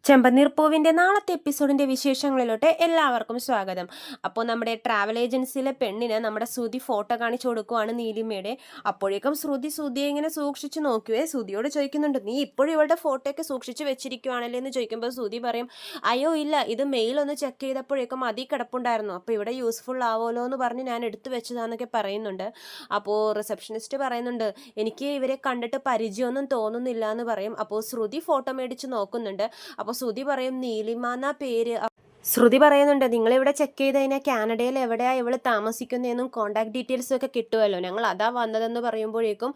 ചെമ്പനീർ പൂവിൻ്റെ നാളത്തെ എപ്പിസോഡിൻ്റെ വിശേഷങ്ങളിലോട്ട് എല്ലാവർക്കും സ്വാഗതം. അപ്പോൾ നമ്മുടെ ട്രാവൽ ഏജൻസിയിലെ പെണ്ണിന് നമ്മുടെ ശ്രുതി ഫോട്ടോ കാണിച്ചു കൊടുക്കുവാണ് നീലിമയുടെ. അപ്പോഴേക്കും ശ്രുതിയെ ഇങ്ങനെ സൂക്ഷിച്ച് നോക്കുവേ. ശ്രുതിയോട് ചോദിക്കുന്നുണ്ട്, നീ ഇപ്പോഴും ഇവളുടെ ഫോട്ടോയൊക്കെ സൂക്ഷിച്ച് വെച്ചിരിക്കുവാണല്ലേ എന്ന് ചോദിക്കുമ്പോൾ ശ്രുതി പറയും, അയ്യോ ഇല്ല, ഇത് മെയിലൊന്ന് ചെക്ക് ചെയ്തപ്പോഴേക്കും അതിൽ കിടപ്പുണ്ടായിരുന്നു, അപ്പോൾ ഇവിടെ യൂസ്ഫുൾ ആവുമല്ലോ എന്ന് പറഞ്ഞ് ഞാൻ എടുത്തു വെച്ചതാന്നൊക്കെ പറയുന്നുണ്ട്. അപ്പോൾ റിസപ്ഷനിസ്റ്റ് പറയുന്നുണ്ട്, എനിക്ക് ഇവരെ കണ്ടിട്ട് പരിചയമൊന്നും തോന്നുന്നില്ല എന്ന് പറയും. അപ്പോൾ ശ്രുതി ഫോട്ടോ മേടിച്ച് നോക്കുന്നുണ്ട്. അപ്പോൾ ശ്രുതി പറയും, നീലിമ എന്നാ പേര്. ശ്രുതി പറയുന്നുണ്ട്, നിങ്ങളിവിടെ ചെക്ക് ചെയ്ത് കഴിഞ്ഞാൽ കാനഡയിൽ എവിടെയാണ് ഇവൾ താമസിക്കുന്നതെന്നും കോൺടാക്ട് ഡീറ്റെയിൽസും ഒക്കെ കിട്ടുമല്ലോ, ഞങ്ങൾ അതാ വന്നതെന്ന് പറയുമ്പോഴേക്കും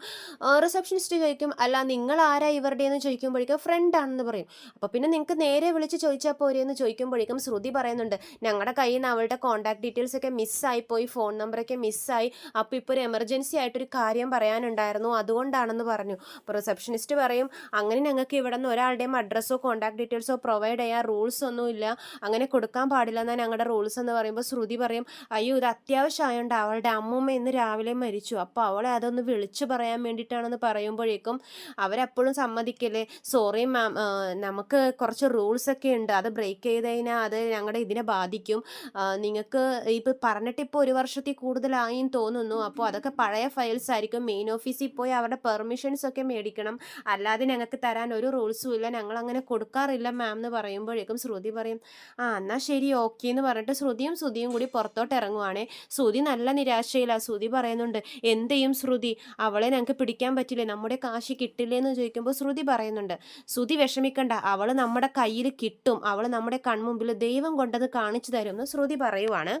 റിസപ്ഷനിസ്റ്റ് ചോദിക്കും, അല്ല നിങ്ങൾ ആരാ ഇവരുടെ എന്ന് ചോദിക്കുമ്പോഴേക്കും ഫ്രണ്ട് ആണെന്ന് പറയും. അപ്പോൾ പിന്നെ നിങ്ങൾക്ക് നേരെ വിളിച്ച് ചോദിച്ചാൽ പോരെ എന്ന് ചോദിക്കുമ്പോഴേക്കും ശ്രുതി പറയുന്നുണ്ട്, ഞങ്ങളുടെ കയ്യിൽ നിന്ന് അവളുടെ കോൺടാക്ട് ഡീറ്റെയിൽസ് ഒക്കെ മിസ്സായിപ്പോയി, ഫോൺ നമ്പറൊക്കെ മിസ്സായി, അപ്പോൾ ഇപ്പോൾ ഒരു എമർജൻസി ആയിട്ടൊരു കാര്യം പറയാനുണ്ടായിരുന്നു, അതുകൊണ്ടാണെന്ന് പറഞ്ഞു. അപ്പോൾ റിസപ്ഷനിസ്റ്റ് പറയും, അങ്ങനെ ഞങ്ങൾക്ക് ഇവിടെ നിന്ന് ഒരാളുടെയും അഡ്രസ്സോ കോൺടാക്ട് ഡീറ്റെയിൽസോ പ്രൊവൈഡ് ചെയ്യാൻ റൂൾസ് ഒന്നുമില്ല, അങ്ങനെ കൊടുക്കാൻ പാടില്ല എന്നാണ് ഞങ്ങളുടെ റൂൾസ് എന്ന് പറയുമ്പോൾ ശ്രുതി പറയും, അയ്യോ ഇത് അത്യാവശ്യമായോണ്ട് അവളുടെ അമ്മൂമ്മ ഇന്ന് രാവിലെ മരിച്ചു, അപ്പോൾ അവളെ അതൊന്ന് വിളിച്ചു പറയാൻ വേണ്ടിയിട്ടാണെന്ന് പറയുമ്പോഴേക്കും അവരെപ്പോഴും സമ്മതിക്കല്ലേ, സോറി മാം, നമുക്ക് കുറച്ച് റൂൾസൊക്കെ ഉണ്ട്, അത് ബ്രേക്ക് ചെയ്ത് കഴിഞ്ഞാൽ അത് ഞങ്ങളുടെ ഇതിനെ ബാധിക്കും, നിങ്ങൾക്ക് ഇപ്പോൾ പറഞ്ഞിട്ട് ഇപ്പോൾ 1 വർഷത്തിൽ കൂടുതലായിന്ന് തോന്നുന്നു, അപ്പോൾ അതൊക്കെ പഴയ ഫയൽസ് ആയിരിക്കും, മെയിൻ ഓഫീസിൽ പോയി അവരുടെ പെർമിഷൻസ് ഒക്കെ മേടിക്കണം, അല്ലാതെ ഞങ്ങൾക്ക് തരാൻ ഒരു റൂൾസും ഇല്ല, ഞങ്ങൾ അങ്ങനെ കൊടുക്കാറില്ല മാം എന്ന് പറയുമ്പോഴേക്കും ശ്രുതി പറയും, എന്നാൽ ശരി ഓക്കെ എന്ന് പറഞ്ഞിട്ട് ശ്രുതിയും കൂടി പുറത്തോട്ട് ഇറങ്ങുവാണേ. ശ്രുതി നല്ല നിരാശയിലാണ്. ശ്രുതി പറയുന്നുണ്ട്, എന്ത് ചെയ്യും ശ്രുതി, അവളെ ഞങ്ങൾക്ക് പിടിക്കാൻ പറ്റില്ലേ, നമ്മുടെ കാശ് കിട്ടില്ലേ എന്ന് ചോദിക്കുമ്പോൾ ശ്രുതി പറയുന്നുണ്ട്, ശ്രുതി വിഷമിക്കണ്ട, അവൾ നമ്മുടെ കയ്യിൽ കിട്ടും, അവൾ നമ്മുടെ കൺമുമ്പിൽ ദൈവം കൊണ്ടത് കാണിച്ചു തരും എന്ന് ശ്രുതി പറയുവാണ്.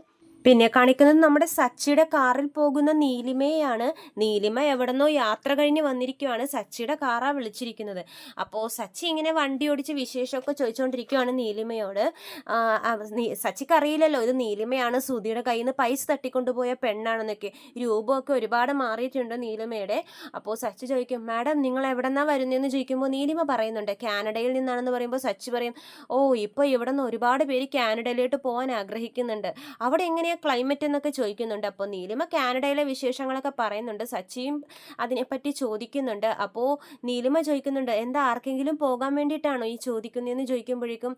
പിന്നെ കാണിക്കുന്നത് നമ്മുടെ സച്ചിയുടെ കാറിൽ പോകുന്ന നീലിമയാണ്. നീലിമ എവിടെന്നോ യാത്ര കഴിഞ്ഞ് വന്നിരിക്കുവാണ്. സച്ചിയുടെ കാറാ വിളിച്ചിരിക്കുന്നത്. അപ്പോൾ സച്ചി ഇങ്ങനെ വണ്ടി ഓടിച്ച് വിശേഷമൊക്കെ ചോദിച്ചുകൊണ്ടിരിക്കുവാണ് നീലിമയോട്. സച്ചിക്ക് അറിയില്ലല്ലോ ഇത് നീലിമയാണ്, ശ്രുതിയുടെ കയ്യിൽ നിന്ന് പൈസ തട്ടിക്കൊണ്ടുപോയ പെണ്ണാണെന്നൊക്കെ. രൂപമൊക്കെ ഒരുപാട് മാറിയിട്ടുണ്ട് നീലിമയുടെ. അപ്പോൾ സച്ചി ചോദിക്കും, മാഡം നിങ്ങൾ എവിടെന്നാ വരുന്നതെന്ന് ചോദിക്കുമ്പോൾ നീലിമ പറയുന്നുണ്ട്, കാനഡയിൽ നിന്നാണെന്ന് പറയുമ്പോൾ സച്ചി പറയും, ഓ ഇപ്പോൾ ഇവിടെ നിന്ന് ഒരുപാട് പേര് കാനഡയിലോട്ട് പോകാൻ ആഗ്രഹിക്കുന്നുണ്ട്, അവിടെ എങ്ങനെയാണ് ക്ലൈമറ്റ് എന്നൊക്കെ ചോദിക്കുന്നുണ്ട്. അപ്പോൾ നീലിമ കാനഡയിലെ വിശേഷങ്ങളൊക്കെ പറയുന്നുണ്ട്. സച്ചിയും അതിനെപ്പറ്റി ചോദിക്കുന്നുണ്ട്. അപ്പോൾ നീലിമ ചോദിക്കുന്നുണ്ട്, എന്താ ആർക്കെങ്കിലും പോകാൻ വേണ്ടിയിട്ടാണോ ഈ ചോദിക്കുന്നതെന്ന് ചോദിക്കുമ്പോഴേക്കും,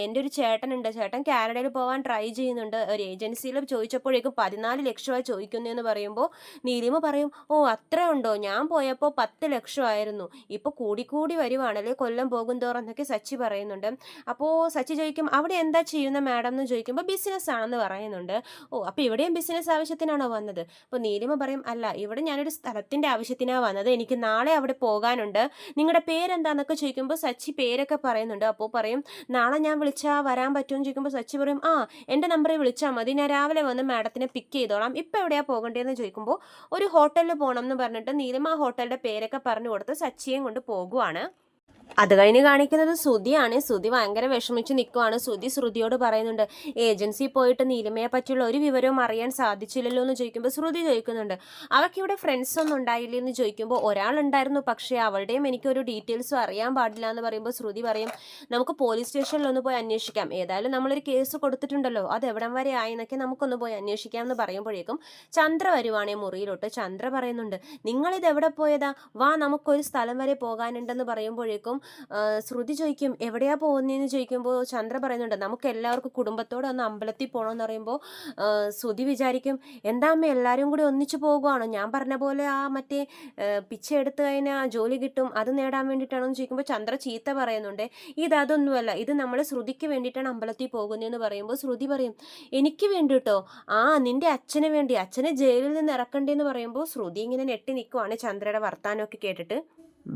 എൻ്റെ ഒരു ചേട്ടനുണ്ട്, ചേട്ടൻ കാനഡയിൽ പോകാൻ ട്രൈ ചെയ്യുന്നുണ്ട്, ഒരു ഏജൻസിയിൽ ചോദിച്ചപ്പോഴേക്കും 14 ലക്ഷമായി ചോദിക്കുന്നതെന്ന് പറയുമ്പോൾ നീലിമ പറയും, ഓ അത്ര ഉണ്ടോ, ഞാൻ പോയപ്പോൾ 10 ലക്ഷമായിരുന്നു, ഇപ്പോൾ കൂടിക്കൂടി വരുവാണല്ലേ കൊല്ലം പോകും തോറും എന്നൊക്കെ സച്ചി പറയുന്നുണ്ട്. അപ്പോൾ സച്ചി ചോദിക്കും, അവിടെ എന്താ ചെയ്യുന്ന മാഡം എന്ന് ചോദിക്കുമ്പോൾ ബിസിനസ് ആണെന്ന് പറയുന്നുണ്ട്. ഓ അപ്പോൾ ഇവിടെയും ബിസിനസ് ആവശ്യത്തിനാണോ വന്നത്? അപ്പോൾ നീലിമ പറയും, അല്ല ഇവിടെ ഞാനൊരു സ്ഥലത്തിൻ്റെ ആവശ്യത്തിനാണ് വന്നത്, എനിക്ക് നാളെ അവിടെ പോകാനുണ്ട്, നിങ്ങളുടെ പേരെന്താന്നൊക്കെ ചോദിക്കുമ്പോൾ സച്ചി പേരൊക്കെ പറയുന്നുണ്ട്. അപ്പോൾ പറയും, നാളെ ഞാൻ വിളിച്ചാൽ വരാൻ പറ്റുമെന്ന് ചോദിക്കുമ്പോൾ സച്ചി പറയും, എൻ്റെ നമ്പറിൽ വിളിച്ചാൽ മതി, ഞാൻ രാവിലെ വന്ന് മാഡത്തിനെ പിക്ക് ചെയ്തോളാം, ഇപ്പോൾ എവിടെയാണ് പോകേണ്ടതെന്ന് ചോദിക്കുമ്പോൾ ഒരു ഹോട്ടലിൽ പോകണം എന്ന് പറഞ്ഞിട്ട് നീലിമ ആ ഹോട്ടലിൻ്റെ പേരൊക്കെ പറഞ്ഞു കൊടുത്ത് സച്ചിയും കൊണ്ട് പോകുവാണ്. അത് കഴിഞ്ഞ് കാണിക്കുന്നത് ശ്രുതിയാണ്. ശ്രുതി ഭയങ്കര വിഷമിച്ച് നിൽക്കുവാണ്. ശ്രുതിയോട് പറയുന്നുണ്ട്, ഏജൻസി പോയിട്ട് നീലിമയെ പറ്റിയുള്ള ഒരു വിവരവും അറിയാൻ സാധിച്ചില്ലല്ലോ എന്ന് ചോദിക്കുമ്പോൾ ശ്രുതി ചോദിക്കുന്നുണ്ട്, അവൾക്കിവിടെ ഫ്രണ്ട്സ് ഒന്നും ഉണ്ടായില്ലേ എന്ന് ചോദിക്കുമ്പോൾ ഒരാളുണ്ടായിരുന്നു, പക്ഷേ അവളുടെയും എനിക്കൊരു ഡീറ്റെയിൽസും അറിയാൻ പാടില്ല എന്ന് പറയുമ്പോൾ ശ്രുതി പറയും, നമുക്ക് പോലീസ് സ്റ്റേഷനിലൊന്ന് പോയി അന്വേഷിക്കാം, ഏതായാലും നമ്മളൊരു കേസ് കൊടുത്തിട്ടുണ്ടല്ലോ, അത് എവിടം വരെ ആയി എന്നൊക്കെ നമുക്കൊന്ന് പോയി അന്വേഷിക്കാം എന്ന് പറയുമ്പോഴേക്കും ചന്ദ്ര വരുവാണേ മുറിയിലോട്ട്. ചന്ദ്ര പറയുന്നുണ്ട്, നിങ്ങളിത് എവിടെ പോയതാ, വാ നമുക്കൊരു സ്ഥലം വരെ പോകാനുണ്ടെന്ന് പറയുമ്പോഴേക്കും ശ്രുതി ചോദിക്കും, എവിടെയാ പോകുന്നതെന്ന് ചോദിക്കുമ്പോൾ ചന്ദ്ര പറയുന്നുണ്ട്, നമുക്ക് എല്ലാവർക്കും കുടുംബത്തോടെ ഒന്ന് അമ്പലത്തിൽ പോകണമെന്ന് പറയുമ്പോൾ ശ്രുതി വിചാരിക്കും, എന്താ അമ്മ എല്ലാവരും കൂടി ഒന്നിച്ചു പോകുവാണോ, ഞാൻ പറഞ്ഞ പോലെ മറ്റേ പിച്ച എടുത്തു കഴിഞ്ഞാൽ ജോലി കിട്ടും, അത് നേടാൻ വേണ്ടിയിട്ടാണോ എന്ന് ചോദിക്കുമ്പോൾ ചന്ദ്ര ചീത്ത പറയുന്നുണ്ട്, ഇതൊന്നുമല്ല, ഇത് നമ്മൾ ശ്രുതിക്ക് വേണ്ടിയിട്ടാണ് അമ്പലത്തിൽ പോകുന്നതെന്ന് പറയുമ്പോൾ ശ്രുതി പറയും, എനിക്ക് വേണ്ടിയിട്ടോ, നിന്റെ അച്ഛന് വേണ്ടി, അച്ഛനെ ജയിലിൽ നിന്ന് ഇറക്കണ്ടേന്ന് പറയുമ്പോൾ ശ്രുതി ഇങ്ങനെ ഞെട്ടി നിൽക്കുവാണ് ചന്ദ്രയുടെ വർത്താനമൊക്കെ കേട്ടിട്ട്.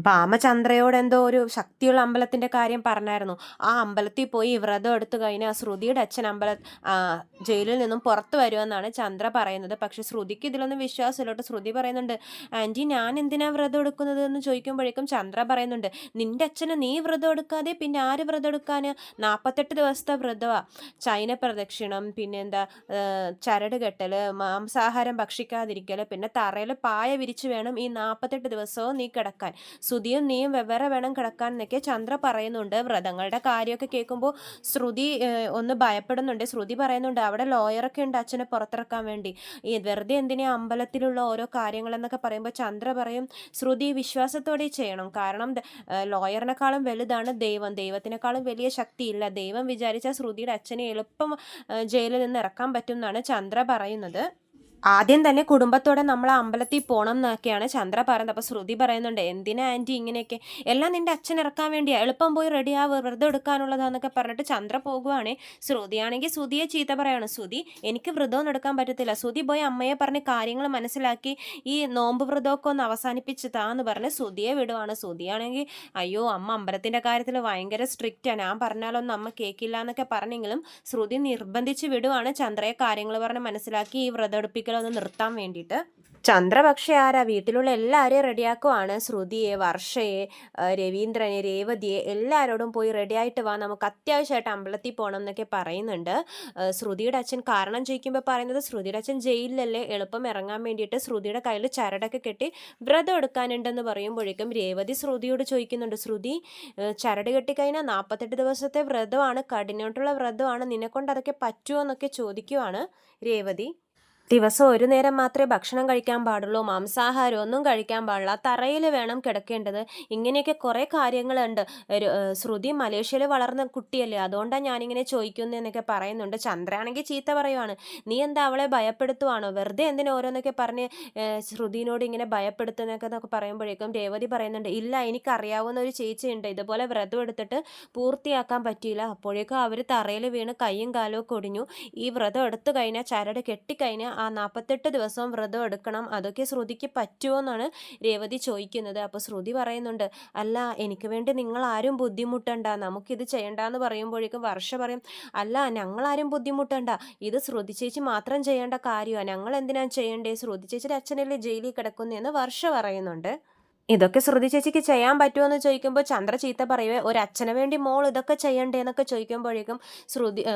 ഭാമ ചന്ദ്രയോട് എന്തോ ഒരു ശക്തിയുള്ള അമ്പലത്തിൻ്റെ കാര്യം പറഞ്ഞായിരുന്നു, ആ അമ്പലത്തിൽ പോയി വ്രതം എടുത്തു കഴിഞ്ഞാൽ ശ്രുതിയുടെ അച്ഛൻ ജയിലിൽ നിന്നും പുറത്ത് വരുമെന്നാണ് ചന്ദ്ര പറയുന്നത്. പക്ഷെ ശ്രുതിക്ക് ഇതിലൊന്നും വിശ്വാസമില്ലോട്ട്. ശ്രുതി പറയുന്നുണ്ട്, ആൻറ്റി ഞാൻ എന്തിനാ വ്രതം എടുക്കുന്നത് എന്ന് ചോദിക്കുമ്പോഴേക്കും ചന്ദ്ര പറയുന്നുണ്ട്, നിൻ്റെ അച്ഛന് നീ വ്രതം എടുക്കാതെ പിന്നെ ആര് വ്രതം എടുക്കാൻ, 48 ദിവസത്തെ വ്രതമാണ്, ചൈന പ്രദക്ഷിണം, പിന്നെ എന്താ ചരട് കെട്ടൽ, മാംസാഹാരം ഭക്ഷിക്കാതിരിക്കൽ, പിന്നെ തറയിൽ പായ വിരിച്ച് വേണം ഈ 48 ദിവസവും നീ കിടക്കാൻ, ശ്രുതിയും നീയും വെവ്വേറെ വേണം കിടക്കാൻ എന്നൊക്കെ ചന്ദ്ര പറയുന്നുണ്ട്. വ്രതങ്ങളുടെ കാര്യമൊക്കെ കേൾക്കുമ്പോൾ ശ്രുതി ഒന്ന് ഭയപ്പെടുന്നുണ്ട്. ശ്രുതി പറയുന്നുണ്ട് അവിടെ ലോയറൊക്കെ ഉണ്ട് അച്ഛനെ പുറത്തിറക്കാൻ വേണ്ടി, ഈ വെറുതെ എന്തിനാ അമ്പലത്തിലുള്ള ഓരോ കാര്യങ്ങളെന്നൊക്കെ പറയുമ്പോൾ ചന്ദ്ര പറയും ശ്രുതി വിശ്വാസത്തോടെ ചെയ്യണം, കാരണം ലോയറിനെക്കാളും വലുതാണ് ദൈവം, ദൈവത്തിനേക്കാളും വലിയ ശക്തിയില്ല, ദൈവം വിചാരിച്ചാൽ ശ്രുതിയുടെ അച്ഛനെ എളുപ്പം ജയിലിൽ നിന്ന് ഇറക്കാൻ പറ്റും എന്നാണ് ചന്ദ്ര പറയുന്നത്. ആദ്യം തന്നെ കുടുംബത്തോടെ നമ്മൾ അമ്പലത്തിൽ പോകണം എന്നൊക്കെയാണ് ചന്ദ്ര പറയുന്നത്. അപ്പോൾ ശ്രുതി പറയുന്നുണ്ട് എന്തിനാ ആൻറ്റി ഇങ്ങനെയൊക്കെ, എല്ലാം നിന്റെ അച്ഛൻ ഇറക്കാൻ വേണ്ടിയാ, എളുപ്പം പോയി റെഡിയാവുക, വെറുതെ എടുക്കാനുള്ളതാന്നൊക്കെ പറഞ്ഞിട്ട് ചന്ദ്ര പോകുവാണേ. ശ്രുതിയാണെങ്കിൽ ശ്രുതിയെ ചീത്ത പറയാണ്, ശ്രുതി എനിക്ക് വ്രതമൊന്നും എടുക്കാൻ പറ്റത്തില്ല, ശ്രുതി പോയി അമ്മയെ പറഞ്ഞ് കാര്യങ്ങൾ മനസ്സിലാക്കി ഈ നോമ്പ് വ്രതമൊക്കെ ഒന്ന് അവസാനിപ്പിച്ചതാന്ന് പറഞ്ഞ് ശ്രുതിയെ വിടുവാണ്. ശ്രുതിയാണെങ്കിൽ അയ്യോ അമ്മ അമ്പലത്തിൻ്റെ കാര്യത്തിൽ ഭയങ്കര സ്ട്രിക്റ്റാണ്, ഞാൻ പറഞ്ഞാലൊന്നും അമ്മ കേൾക്കില്ല എന്നൊക്കെ പറഞ്ഞെങ്കിലും ശ്രുതി നിർബന്ധിച്ച് വിടുവാണ് ചന്ദ്രയെ കാര്യങ്ങൾ പറഞ്ഞ് മനസ്സിലാക്കി ഈ വ്രതം എടുപ്പിക്കലൊന്ന് നിർത്താൻ വേണ്ടിയിട്ട്. ചന്ദ്ര പക്ഷേ ആരാ, വീട്ടിലുള്ള എല്ലാവരെയും റെഡിയാക്കുവാണ്. ശ്രുതിയെ, വർഷയെ, രവീന്ദ്രനെ, രേവതിയെ എല്ലാവരോടും പോയി റെഡിയായിട്ട് വാ, നമുക്ക് അത്യാവശ്യമായിട്ട് അമ്പലത്തിൽ പോകണം എന്നൊക്കെ പറയുന്നുണ്ട്. ശ്രുതിയുടെ അച്ഛൻ കാരണം ചോദിക്കുമ്പോൾ പറയുന്നത് ശ്രുതിയുടെ അച്ഛൻ ജയിലിലല്ലേ, എളുപ്പം ഇറങ്ങാൻ വേണ്ടിയിട്ട് ശ്രുതിയുടെ കയ്യിൽ ചരടൊക്കെ കെട്ടി വ്രതം എടുക്കാനുണ്ടെന്ന് പറയുമ്പോഴേക്കും രേവതി ശ്രുതിയോട് ചോദിക്കുന്നുണ്ട്, ശ്രുതി ചരട് കെട്ടിക്കഴിഞ്ഞാൽ 48 ദിവസത്തെ വ്രതമാണ്, കഠിനമായിട്ടുള്ള വ്രതമാണ്, നിന്നെക്കൊണ്ട് അതൊക്കെ പറ്റുമോ എന്നൊക്കെ ചോദിക്കുവാണ് രേവതി. ദിവസം ഒരു നേരം മാത്രമേ ഭക്ഷണം കഴിക്കാൻ പാടുള്ളൂ, മാംസാഹാരം ഒന്നും കഴിക്കാൻ പാടില്ല, തറയിൽ വേണം കിടക്കേണ്ടത്, ഇങ്ങനെയൊക്കെ കുറേ കാര്യങ്ങളുണ്ട്. ശ്രുതി മലേഷ്യയിൽ വളർന്ന കുട്ടിയല്ലേ, അതുകൊണ്ടാണ് ഞാനിങ്ങനെ ചോദിക്കുന്നത് എന്നൊക്കെ പറയുന്നുണ്ട്. ചന്ദ്രയാണെങ്കിൽ ചീത്ത പറയുവാണ്, നീ എന്താ അവളെ ഭയപ്പെടുത്തുവാണോ, വെറുതെ എന്തിനാ ഓരോന്നൊക്കെ പറഞ്ഞ് ശ്രുതിനോട് ഇങ്ങനെ ഭയപ്പെടുത്തുന്നൊക്കെ പറയുമ്പോഴേക്കും രേവതി പറയുന്നുണ്ട്, ഇല്ല എനിക്കറിയാവുന്ന ഒരു ചേച്ചിയുണ്ട്, ഇതുപോലെ വ്രതം എടുത്തിട്ട് പൂർത്തിയാക്കാൻ പറ്റിയില്ല, അപ്പോഴേക്കും അവർ തറയിൽ വീണ് കൈയും കാലും ഒക്കെ ഒടിഞ്ഞു, ഈ വ്രതം എടുത്തു കഴിഞ്ഞാൽ ചരട് കെട്ടിക്കഴിഞ്ഞാൽ ആ 48 ദിവസവും വ്രതം എടുക്കണം, അതൊക്കെ ശ്രുതിക്ക് പറ്റുമോ എന്നാണ് രേവതി ചോദിക്കുന്നത്. അപ്പോൾ ശ്രുതി പറയുന്നുണ്ട്, അല്ല എനിക്ക് വേണ്ടി നിങ്ങൾ ആരും ബുദ്ധിമുട്ടണ്ട, നമുക്കിത് ചെയ്യണ്ടെന്ന് പറയുമ്പോഴേക്കും വർഷ പറയും, അല്ല ഞങ്ങളാരും ബുദ്ധിമുട്ടണ്ട, ഇത് ശ്രുതി ചേച്ചി മാത്രം ചെയ്യേണ്ട കാര്യമാണ്, ഞങ്ങൾ എന്തിനാണ് ചെയ്യണ്ടേ, ശ്രുതി ചേച്ചിയുടെ അച്ഛനല്ലേ ജയിലിൽ കിടക്കുന്നതെന്ന് വർഷ പറയുന്നുണ്ട്. ഇതൊക്കെ ശ്രുതി ചേച്ചിക്ക് ചെയ്യാൻ പറ്റുമോ എന്ന് ചോദിക്കുമ്പോൾ ചന്ദ്ര ചീത്ത പറയുവേ, ഒരു അച്ഛന് വേണ്ടി മോൾ ഇതൊക്കെ ചെയ്യണ്ടേ എന്നൊക്കെ ചോദിക്കുമ്പോഴേക്കും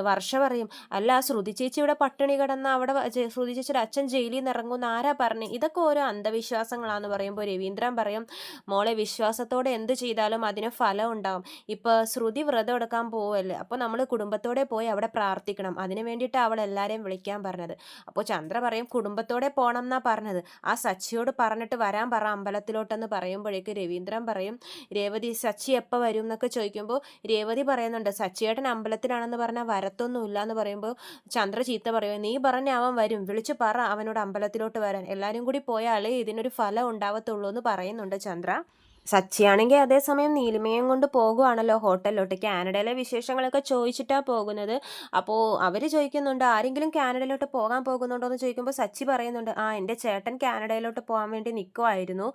വർഷ പറയും, അല്ല ശ്രുതി ചേച്ചി ഇവിടെ പട്ടിണി കിടന്ന അവിടെ ശ്രുതി ചേച്ചിയുടെ അച്ഛൻ ജയിലിൽ നിന്ന് ഇറങ്ങുമെന്ന് ആരാ പറഞ്ഞു, ഇതൊക്കെ ഓരോ അന്ധവിശ്വാസങ്ങളാന്ന് പറയുമ്പോൾ രവീന്ദ്രൻ പറയും, മോളെ വിശ്വാസത്തോടെ എന്ത് ചെയ്താലും അതിന് ഫലം ഉണ്ടാവും, ഇപ്പോൾ ശ്രുതി വ്രതം എടുക്കാൻ പോവല്ലേ, അപ്പോൾ നമ്മൾ കുടുംബത്തോടെ പോയി അവിടെ പ്രാർത്ഥിക്കണം, അതിന് വേണ്ടിയിട്ട് അവൾ എല്ലാവരെയും വിളിക്കാൻ പറഞ്ഞത്. അപ്പോൾ ചന്ദ്ര പറയും കുടുംബത്തോടെ പോകണം എന്നാ പറഞ്ഞത്, ആ സച്ചിയോട് പറഞ്ഞിട്ട് വരാൻ പറ അമ്പലത്തിലോട്ടെന്ന് പറയുമ്പോഴേക്ക് രവീന്ദ്രൻ പറയും, രേവതി സച്ചി എപ്പോൾ വരും എന്നൊക്കെ ചോദിക്കുമ്പോൾ രേവതി പറയുന്നുണ്ട്, സച്ചിയേട്ടൻ അമ്പലത്തിലാണെന്ന് പറഞ്ഞാൽ വരത്തൊന്നുമില്ല എന്ന് പറയുമ്പോൾ ചന്ദ്ര ചീത്ത പറയുക, നീ പറഞ്ഞ അവൻ വരും, വിളിച്ചു പറ അവനോട് അമ്പലത്തിലോട്ട് വരാൻ, എല്ലാവരും കൂടി പോയാലേ ഇതിനൊരു ഫലം ഉണ്ടാവത്തുള്ളൂ എന്ന് പറയുന്നുണ്ട് ചന്ദ്ര. സച്ചിയാണെങ്കിൽ അതേസമയം നീലിമയും കൊണ്ട് പോകുവാണല്ലോ ഹോട്ടലിലോട്ട്, കാനഡയിലെ വിശേഷങ്ങളൊക്കെ ചോദിച്ചിട്ടാണ് പോകുന്നത്. അപ്പോൾ അവർ ചോദിക്കുന്നുണ്ട് ആരെങ്കിലും കാനഡയിലോട്ട് പോകാൻ പോകുന്നുണ്ടോ എന്ന് ചോദിക്കുമ്പോൾ സച്ചി പറയുന്നുണ്ട്, ആ എൻ്റെ ചേട്ടൻ കാനഡയിലോട്ട് പോകാൻ വേണ്ടി നിൽക്കുമായിരുന്നു,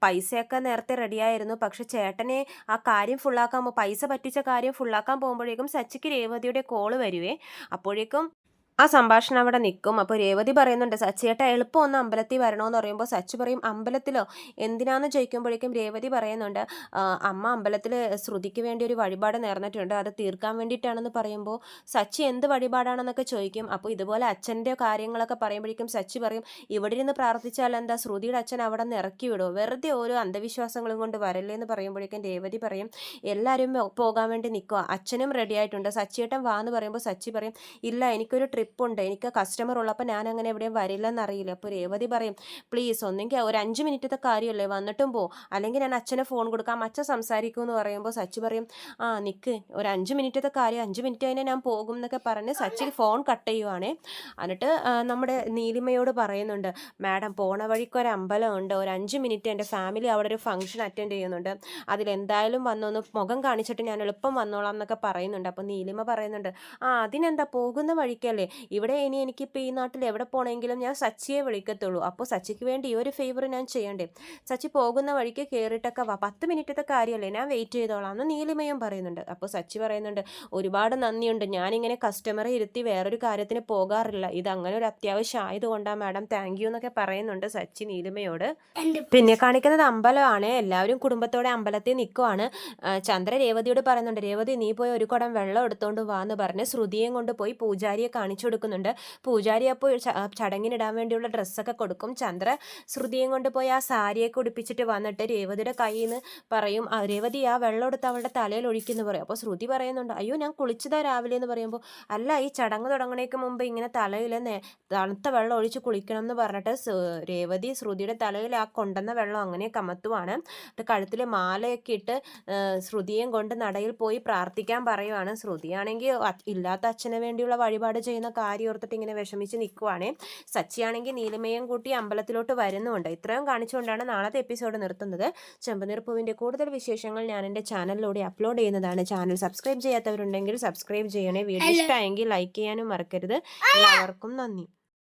പൈസയൊക്കെ നേരത്തെ റെഡിയായിരുന്നു, പക്ഷെ ചേട്ടനെ ആ കാര്യം ഫുള്ളാക്കാൻ പൈസ പറ്റിച്ച കാര്യം ഫുള്ളാക്കാൻ പോകുമ്പോഴേക്കും സച്ചിക്ക് രേവതിയുടെ കോള് വരുവേ, അപ്പോഴേക്കും ആ സംഭാഷണം അവിടെ നിൽക്കും. അപ്പോൾ രേവതി പറയുന്നുണ്ട്, സച്ചിയേട്ട എളുപ്പം ഒന്ന് അമ്പലത്തിൽ വരണമെന്ന് പറയുമ്പോൾ സച്ചി പറയും, അമ്പലത്തിലോ എന്തിനാന്ന് ചോദിക്കുമ്പോഴേക്കും രേവതി പറയുന്നുണ്ട്, അമ്മ അമ്പലത്തിൽ ശ്രുതിക്ക് വേണ്ടി ഒരു വഴിപാട് നേർന്നിട്ടുണ്ട്, അത് തീർക്കാൻ വേണ്ടിയിട്ടാണെന്ന് പറയുമ്പോൾ സച്ചി എന്ത് വഴിപാടാണെന്നൊക്കെ ചോദിക്കും. അപ്പോൾ ഇതുപോലെ അച്ഛൻ്റെ കാര്യങ്ങളൊക്കെ പറയുമ്പോഴേക്കും സച്ചി പറയും, ഇവിടെ ഇരുന്ന് പ്രാർത്ഥിച്ചാൽ എന്താ, ശ്രുതിയുടെ അച്ഛൻ അവിടെ നിന്ന് ഇറക്കി വിടുമോ, വെറുതെ ഓരോ അന്ധവിശ്വാസങ്ങളും കൊണ്ട് വരല്ലേ എന്ന് പറയുമ്പോഴേക്കും രേവതി പറയും, എല്ലാവരും പോകാൻ വേണ്ടി നിൽക്കുക, അച്ഛനും റെഡി ആയിട്ടുണ്ട്, സച്ചിയേട്ടൻ വാ എന്ന് പറയുമ്പോൾ സച്ചി പറയും, ഇല്ല എനിക്കൊരു ട്രിപ്പുണ്ട്, എനിക്ക് കസ്റ്റമർ ഉള്ളപ്പോൾ ഞാൻ അങ്ങനെ എവിടെയും വരില്ലെന്നറിയില്ല. അപ്പോൾ രേവതി പറയും, പ്ലീസ് ഒന്നെങ്കിൽ ഒരു 5 മിനിറ്റത്തെ കാര്യമല്ലേ വന്നിട്ടും പോ, അല്ലെങ്കിൽ ഞാൻ അച്ഛനെ ഫോൺ കൊടുക്കാം, അച്ഛൻ സംസാരിക്കും എന്ന് പറയുമ്പോൾ സച്ചി പറയും, ആ നിൽക്ക് ഒരു 5 മിനിറ്റത്തെ കാര്യം, 5 മിനിറ്റ് കഴിഞ്ഞാൽ ഞാൻ പോകും എന്നൊക്കെ പറഞ്ഞ് സച്ചി ഫോൺ കട്ട് ചെയ്യുവാണേ. എന്നിട്ട് നമ്മുടെ നീലിമയോട് പറയുന്നുണ്ട്, മാഡം പോണ വഴിക്കൊരു അമ്പലമുണ്ട്, ഒരു 5 മിനിറ്റ് എൻ്റെ ഫാമിലി അവിടെ ഒരു ഫംഗ്ഷൻ അറ്റൻഡ് ചെയ്യുന്നുണ്ട്, അതിലെന്തായാലും വന്നൊന്ന് മുഖം കാണിച്ചിട്ട് ഞാൻ എളുപ്പം വന്നോളാം എന്നൊക്കെ പറയുന്നുണ്ട്. അപ്പോൾ നീലിമ പറയുന്നുണ്ട്, ആ അതിനെന്താ പോകുന്ന വഴിക്കല്ലേ, ഇവിടെ ഇനി എനിക്കിപ്പോൾ ഈ നാട്ടിൽ എവിടെ പോകണമെങ്കിലും ഞാൻ സച്ചിയെ വിളിക്കത്തുള്ളൂ, അപ്പോൾ സച്ചിക്ക് വേണ്ടി ഈ ഒരു ഫേവർ ഞാൻ ചെയ്യണ്ടേ, സച്ചി പോകുന്ന വഴിക്ക് കയറിയിട്ടൊക്കെ വാ, 10 മിനിറ്റത്തെ കാര്യമല്ലേ ഞാൻ വെയിറ്റ് ചെയ്തോളാം എന്ന് നീലിമയും പറയുന്നുണ്ട്. അപ്പോൾ സച്ചി പറയുന്നുണ്ട്, ഒരുപാട് നന്ദിയുണ്ട്, ഞാനിങ്ങനെ കസ്റ്റമറെ ഇരുത്തി വേറൊരു കാര്യത്തിന് പോകാറില്ല, ഇത് അങ്ങനെ ഒരു അത്യാവശ്യം ആയതുകൊണ്ടാണ് മാഡം, താങ്ക് യു എന്നൊക്കെ പറയുന്നുണ്ട് സച്ചി നീലിമയോട്. പിന്നെ കാണിക്കുന്നത് അമ്പലമാണ്, എല്ലാവരും കുടുംബത്തോടെ അമ്പലത്തിൽ നിൽക്കുവാണ്. ചന്ദ്ര രേവതിയോട് പറയുന്നുണ്ട്, രേവതി നീ പോയി ഒരു കുടം വെള്ളം എടുത്തോണ്ട് വാ എന്ന് പറഞ്ഞ് ശ്രുതിയെയും കൊണ്ട് പോയി പൂജാരിയെ കാണിച്ചു കാണിച്ചു കൊടുക്കുന്നുണ്ട്. പൂജാരി അപ്പോൾ ചടങ്ങിനിടാൻ വേണ്ടിയുള്ള ഡ്രസ്സൊക്കെ കൊടുക്കും. ചന്ദ്ര ശ്രുതിയും കൊണ്ട് പോയി ആ സാരിയൊക്കെ ഉടുപ്പിച്ചിട്ട് വന്നിട്ട് രേവതിയുടെ കയ്യിൽ നിന്ന് പറയും, രേവതി ആ വെള്ളം എടുത്ത് അവളുടെ തലയിൽ ഒഴിക്കുന്നു പറയും. അപ്പോൾ ശ്രുതി പറയുന്നുണ്ട്, അയ്യോ ഞാൻ കുളിച്ചതാ രാവിലെ എന്ന് പറയുമ്പോൾ, അല്ല ഈ ചടങ്ങ് തുടങ്ങണേക്ക് മുമ്പ് ഇങ്ങനെ തലയിൽ തണുത്ത വെള്ളം ഒഴിച്ച് കുളിക്കണം എന്ന് പറഞ്ഞിട്ട് രേവതി ശ്രുതിയുടെ തലയിൽ ആ കൊണ്ടുവന്ന വെള്ളം അങ്ങനെ കമത്തുവാണ്. കഴുത്തിൽ മാലയൊക്കെ ഇട്ട് ശ്രുതിയും കൊണ്ട് നടയിൽ പോയി പ്രാർത്ഥിക്കാൻ പറയുവാണ്. ശ്രുതിയാണെങ്കിൽ ഇല്ലാത്ത അച്ഛന് വേണ്ടിയുള്ള വഴിപാട് ചെയ്യുന്ന കാര്യം ഓർത്തിട്ട് ഇങ്ങനെ വിഷമിച്ച് നിൽക്കുവാണ്. സച്ചിയാണെങ്കിൽ നീലിമയും കൂട്ടി അമ്പലത്തിലോട്ട് വരുന്നുണ്ട്. ഇത്രയും കാണിച്ചുകൊണ്ടാണ് നാളത്തെ എപ്പിസോഡ് നിർത്തുന്നത്. ചെമ്പനീർപ്പൂവിൻ്റെ കൂടുതൽ വിശേഷങ്ങൾ ഞാൻ എൻ്റെ ചാനലിലൂടെ അപ്ലോഡ് ചെയ്യുന്നതാണ്. ചാനൽ സബ്സ്ക്രൈബ് ചെയ്യാത്തവരുണ്ടെങ്കിൽ സബ്സ്ക്രൈബ് ചെയ്യണേ. വീഡിയോ ഇഷ്ടമായെങ്കിൽ ലൈക്ക് ചെയ്യാനും മറക്കരുത്. എല്ലാവർക്കും നന്ദി.